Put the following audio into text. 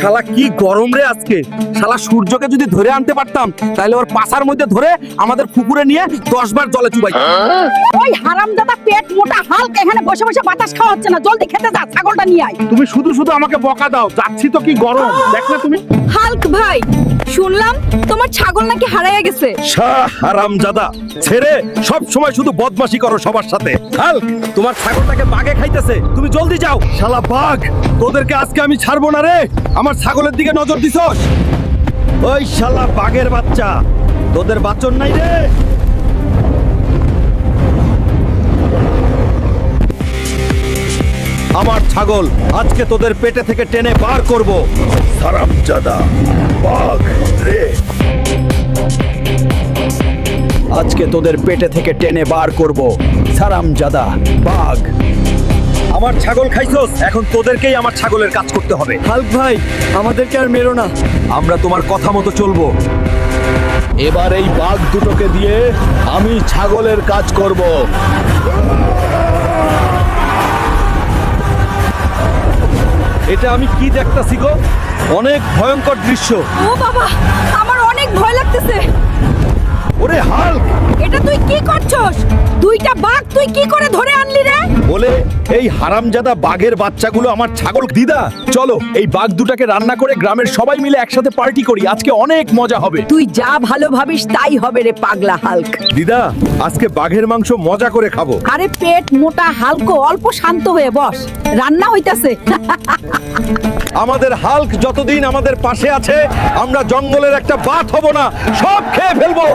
শালা কি গরম রে আজকে। শালা সূর্যকে যদি ধরে আনতে পারতাম তাহলে ওর পাছার মধ্যে ধরে আমাদের পুকুরে নিয়ে 10 বার জলে চুবাই। ওই হারামজাদা পেট মোটা হালক এখানে বসে বসে বাতাস খাওয়া হচ্ছে না, জলদি খেতে যা, ছাগলটা নিয়ে আয়। তুমি শুধু শুধু আমাকে বকা দাও, যাচ্ছি তো কি গরম দেখ না তুমি। হাল্ক ভাই, শুনলাম তোমার ছাগল নাকি হারাইয়া গেছে। হারামজাদা ছেড়ে সব সময় শুধু বদমাশি করো সবার সাথে। হাল্ক, তোমার ছাগলটাকে বাঘে খাইতেছে, তুমি জলদি যাও। শালা বাঘ, তোদেরকে আজকে আমি ছাড়বো না রে। আমার ছাগলের দিকে নজর দিছস? ওই শালা বাঘের বাচ্চা, তোদের বাচন নাই রে। আমার ছাগল আজকে তোদের পেটে থেকে টেনে বার করব। হারামজাদা বাঘ রে, আজকে তোদের পেটে থেকে টেনে বার করব। হারামজাদা বাঘ, আমার ছাগল খাইছস, এখন তোদেরকেই আমার ছাগলের কাজ করতে হবে। হাল্ক ভাই, আমাদেরকে আর মেরো না। আমরা তোমার কথা মতো চলবো। এবার এই বাঘ দুটোকে দিয়ে আমি ছাগলের কাজ করব। এটা আমি কি দেখতাছি গো, অনেক ভয়ঙ্কর দৃশ্য। ও বাবা, আমার অনেক ভয় লাগতেছে। ওরে হাল্ক, এটা তুই কি করছস? দুইটা বাঘ তুই কি করে ধরে আনলি রে? বলে এই হারামজাদা বাঘের বাচ্চাগুলো আমার ছাগল। দিদা চলো এই বাঘ দুটাকে রান্না করে গ্রামের সবাই মিলে একসাথে পার্টি করি, আজকে অনেক মজা হবে। তুই যা ভালো ভাবিস তাই হবে রে পাগলা হালক। দিদা আজকে বাঘের মাংস মজা করে খাবো। আরে পেট মোটা হালকো, অল্প শান্ত হয়ে বস, রান্না হইতাছে। আমাদের হাল্ক যতদিন আমাদের পাশে আছে আমরা জঙ্গলের একটা বাঘ হব না, সব খেয়ে ফেলবো।